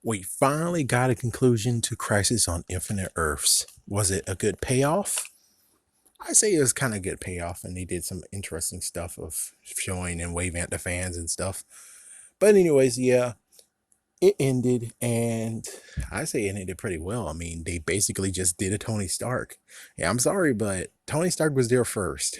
We finally got a conclusion to Crisis on Infinite Earths. Was it a good payoff? I say it was kind of good payoff, and they did some interesting stuff of showing and waving at the fans and stuff. But anyways, yeah, it ended, and I say it ended pretty well. I mean, they basically just did a Tony Stark. Yeah, I'm sorry, but Tony Stark was there first.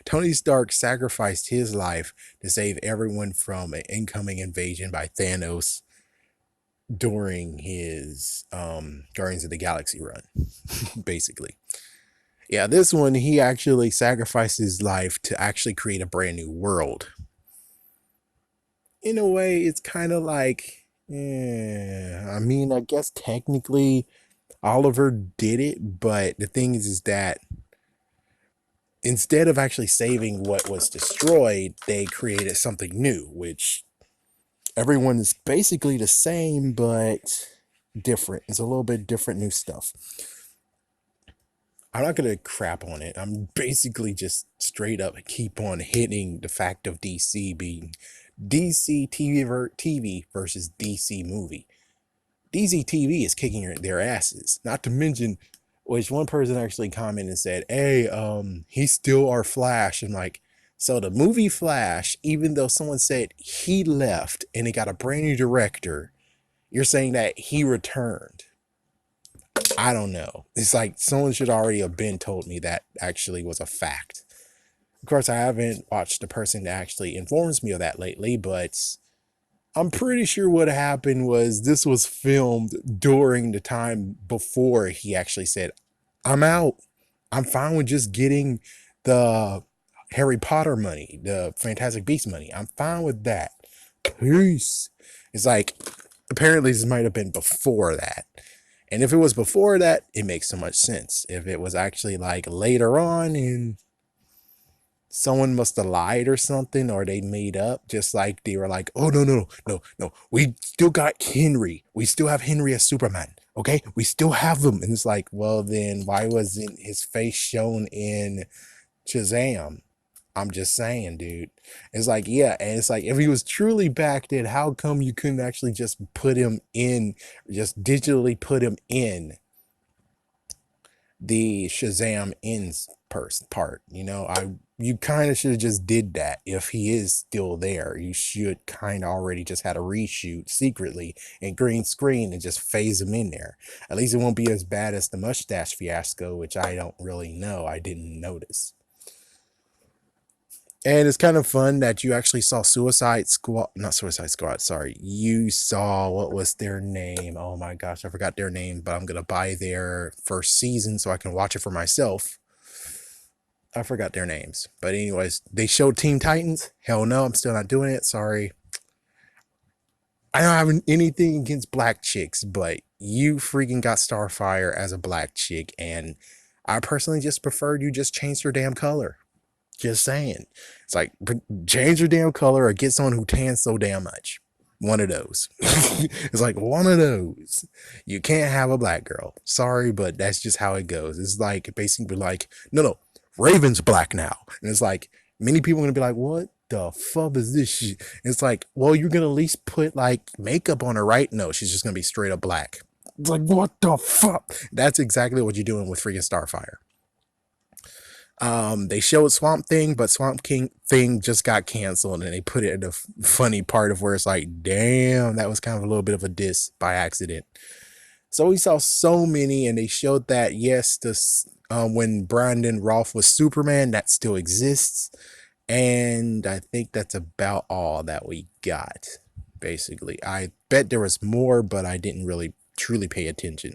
Tony Stark sacrificed his life to save everyone from an incoming invasion by Thanos during his Guardians of the Galaxy run, basically. Yeah, this one he actually sacrificed his life to actually create a brand new world. In a way, it's kind of like, I mean, I guess technically Oliver did it, but the thing is that instead of actually saving what was destroyed, they created something new, which everyone is basically the same, but different. It's a little bit different new stuff. I'm not gonna crap on it. I'm basically just straight up keep on hitting the fact of DC being DC TV versus DC movie. DC TV is kicking their asses. Not to mention, which one person actually commented and said, "Hey, he's still our Flash." And like, so the movie Flash, even though someone said he left and it got a brand new director, you're saying that he returned. I don't know. It's like someone should already have been told me that actually was a fact. Of course, I haven't watched the person that actually informs me of that lately, but I'm pretty sure what happened was this was filmed during the time before he actually said, I'm out. I'm fine with just getting the Harry Potter money, the Fantastic Beast money. I'm fine with that. Peace. It's like, apparently, this might have been before that. And if it was before that, it makes so much sense. If it was actually like later on and someone must have lied or something, or they made up, just like they were like, oh, no. We still got Henry. We still have Henry as Superman. Okay. We still have him. And it's like, well, then why wasn't his face shown in Shazam? I'm just saying, dude. It's like, yeah, and it's like if he was truly back then, how come you couldn't actually just put him in, just digitally put him in the Shazam ends part? You kind of should have just did that. If he is still there, you should kind of already just had a reshoot secretly in green screen and just phase him in there. At least it won't be as bad as the mustache fiasco, which I don't really know. I didn't notice. And it's kind of fun that you actually saw Suicide Squad, not Suicide Squad, sorry. You saw, what was their name? Oh my gosh, I forgot their name, but I'm going to buy their first season so I can watch it for myself. I forgot their names. But anyways, they showed Teen Titans. Hell no, I'm still not doing it. Sorry. I don't have anything against black chicks, but you freaking got Starfire as a black chick, and I personally just preferred you just change her damn color. Just saying. It's like, change your damn color or get someone who tans so damn much. One of those. It's like one of those. You can't have a black girl. Sorry, but that's just how it goes. It's like basically like, no, Raven's black now. And it's like, many people are gonna be like, what the fuck is this shit? It's like, well, you're gonna at least put like makeup on her, right? No, she's just gonna be straight up black. It's like, what the fuck? That's exactly what you're doing with freaking Starfire. They showed Swamp Thing, but Swamp King thing just got canceled, and they put it in the funny part of where it's like, damn, that was kind of a little bit of a diss by accident. So we saw so many, and they showed that yes, this when Brandon Rolf was Superman, that still exists, and I think that's about all that we got. Basically, I bet there was more, but I didn't really truly pay attention.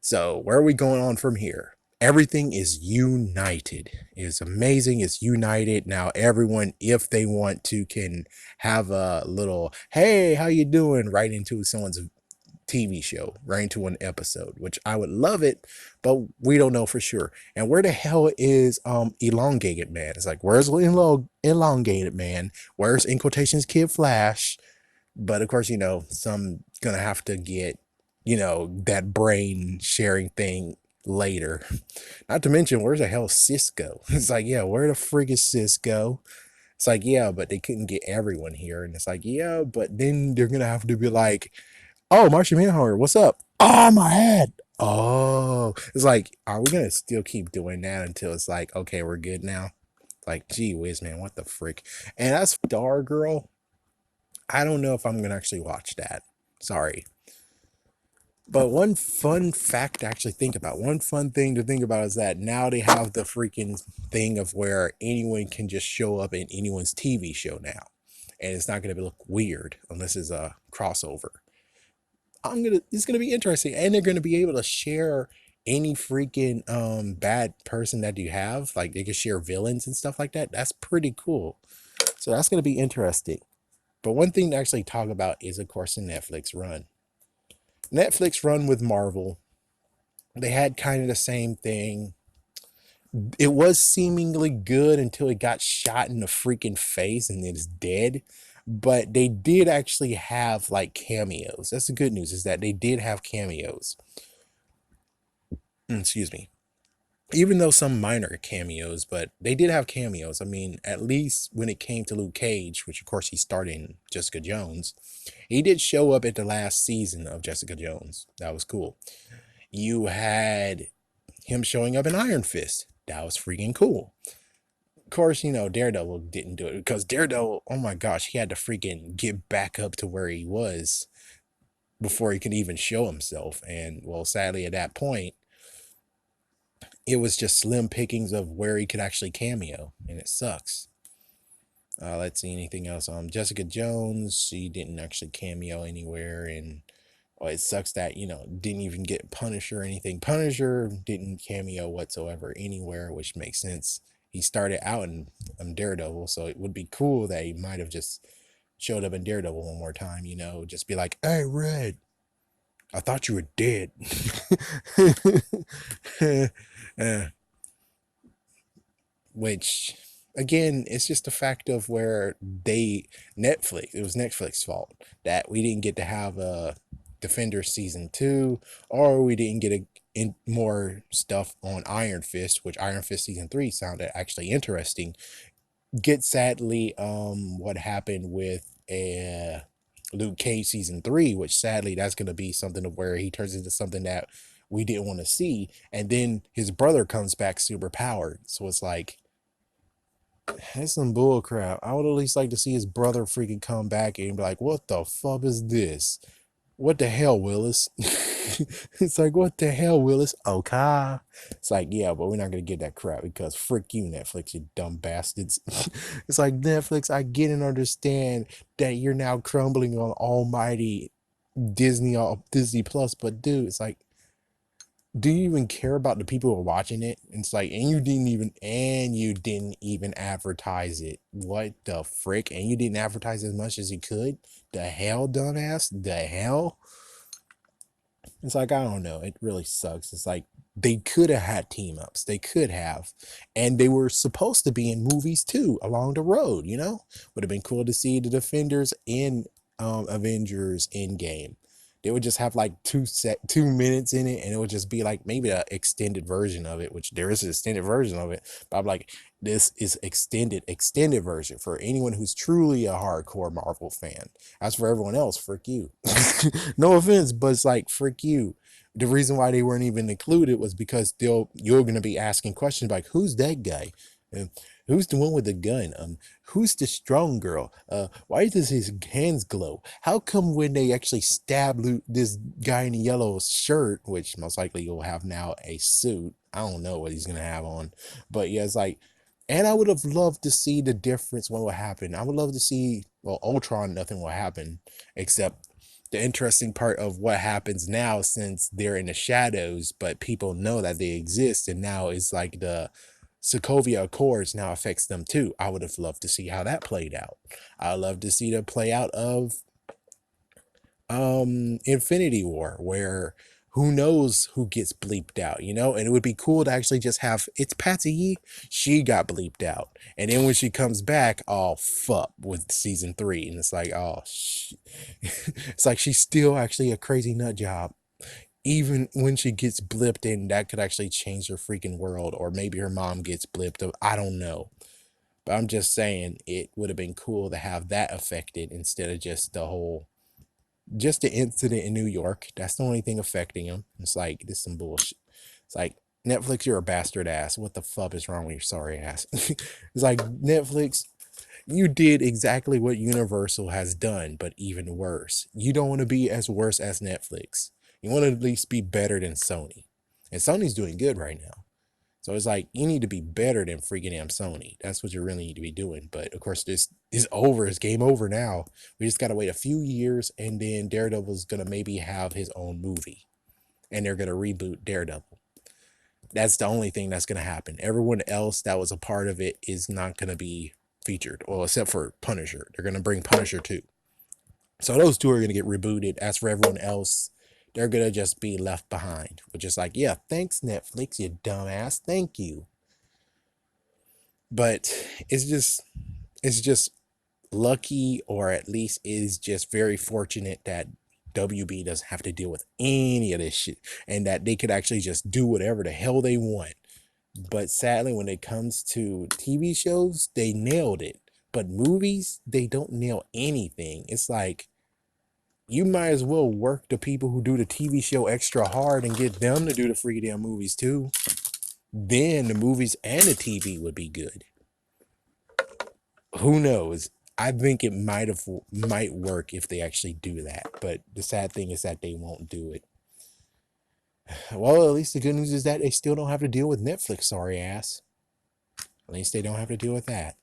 So where are we going on from here? Everything is united. It's amazing. It's united now. Everyone, if they want to, can have a little "Hey, how you doing?" right into someone's TV show, right into an episode, which I would love it, but we don't know for sure. And where the hell is Elongated Man? It's like, where's Elongated Man? Where's in quotations Kid Flash? But of course, some gonna have to get, that brain sharing thing later. Not to mention, where's the hell Cisco? It's like, yeah, where the frig is Cisco? It's like, yeah, but they couldn't get everyone here. And it's like, yeah, but then they're gonna have to be like, Oh, Martian Manhunter, what's up? Oh, my head. Oh, it's like, are we gonna still keep doing that until it's like, okay, we're good now? Like, gee whiz, man, what the frick? And as for Stargirl, I don't know if I'm gonna actually watch that. Sorry. But one fun fact to actually think about, one fun thing to think about is that now they have the freaking thing of where anyone can just show up in anyone's TV show now. And it's not gonna look weird unless it's a crossover. It's gonna be interesting. And they're gonna be able to share any freaking bad person that you have. Like they can share villains and stuff like that. That's pretty cool. So that's gonna be interesting. But one thing to actually talk about is of course the Netflix run. Netflix run with Marvel. They had kind of the same thing. It was seemingly good until it got shot in the freaking face and it's dead. But they did actually have like cameos. That's the good news, is that they did have cameos. Excuse me. Even though some minor cameos, but they did have cameos. I mean, at least when it came to Luke Cage, which of course he starred in Jessica Jones, he did show up at the last season of Jessica Jones. That was cool. You had him showing up in Iron Fist. That was freaking cool. Of course, Daredevil didn't do it because Daredevil, oh my gosh, he had to freaking get back up to where he was before he could even show himself. And well, sadly, at that point, it was just slim pickings of where he could actually cameo, and it sucks. Let's see anything else. Jessica Jones, she didn't actually cameo anywhere, and it sucks that didn't even get Punisher or anything. Punisher didn't cameo whatsoever anywhere, which makes sense. He started out in Daredevil, so it would be cool that he might have just showed up in Daredevil one more time. Just be like, "Hey, Red, I thought you were dead." uh, which again, it's just a fact of where it was Netflix's fault that we didn't get to have a Defender season 2, or we didn't get more stuff on Iron Fist, which Iron Fist season 3 sounded actually interesting. Get sadly what happened with Luke Cage season 3, which sadly that's going to be something of where he turns into something that we didn't want to see, and then his brother comes back super powered, so it's like, that's some bull crap. I would at least like to see his brother freaking come back and be like, what the fuck is this? What the hell, Willis? It's like, what the hell, Willis? Okay. It's like, yeah, but we're not gonna get that crap because frick you, Netflix, you dumb bastards. It's like, Netflix, I get and understand that you're now crumbling on almighty Disney Plus, but dude, it's like, do you even care about the people who are watching it? It's like, and you didn't even advertise it. What the frick? And you didn't advertise as much as you could? The hell, dumbass? The hell? It's like, I don't know. It really sucks. It's like they could have had team ups. They could have. And they were supposed to be in movies too along the road, Would have been cool to see the Defenders in Avengers Endgame. They would just have like 2 minutes in it, and it would just be like maybe an extended version of it, which there is an extended version of it. But I'm like, this is extended version for anyone who's truly a hardcore Marvel fan. As for everyone else, frick you. No offense, but it's like, frick you. The reason why they weren't even included was because you're gonna be asking questions like, who's that guy? And who's the one with the gun? Who's the strong girl? Why does his hands glow? How come when they actually stab this guy in the yellow shirt, which most likely you'll have now a suit? I don't know what he's gonna have on, but yeah, it's like, and I would have loved to see the difference what would happen. I would love to see, well, Ultron, nothing will happen except the interesting part of what happens now, since they're in the shadows, but people know that they exist, and now it's like the Sokovia Accords now affects them too. I would have loved to see how that played out. I'd love to see the play out of Infinity War, where who knows who gets bleeped out, and it would be cool to actually just have, it's Patsy Yee, she got bleeped out, and then when she comes back, all fuck with season 3, and it's like, oh it's like she's still actually a crazy nut job. Even when she gets blipped in, that could actually change her freaking world, or maybe her mom gets blipped. I don't know, but I'm just saying it would have been cool to have that affected instead of just the whole Just the incident in New York. That's the only thing affecting him. It's like this is some bullshit. It's like Netflix, you're a bastard ass. What the fuck is wrong with your sorry ass? It's like Netflix, you did exactly what Universal has done, but even worse. You don't want to be as worse as Netflix. You want to at least be better than Sony. And Sony's doing good right now. So it's like you need to be better than freaking damn Sony. That's what you really need to be doing. But of course, this is over. It's game over now. We just gotta wait a few years, and then Daredevil's gonna maybe have his own movie, and they're gonna reboot Daredevil. That's the only thing that's gonna happen. Everyone else that was a part of it is not gonna be featured, well, except for Punisher. They're gonna bring Punisher too. So those two are gonna get rebooted. As for everyone else, they're gonna just be left behind. Which is like, yeah, thanks Netflix, you dumbass. Thank you. But it's just lucky, or at least is just very fortunate that WB doesn't have to deal with any of this shit, and that they could actually just do whatever the hell they want. But sadly, when it comes to TV shows, they nailed it. But movies, they don't nail anything. It's like you might as well work the people who do the TV show extra hard and get them to do the free damn movies too. Then the movies and the TV would be good. Who knows? I think it might work if they actually do that. But the sad thing is that they won't do it. Well, at least the good news is that they still don't have to deal with Netflix, sorry ass. At least they don't have to deal with that.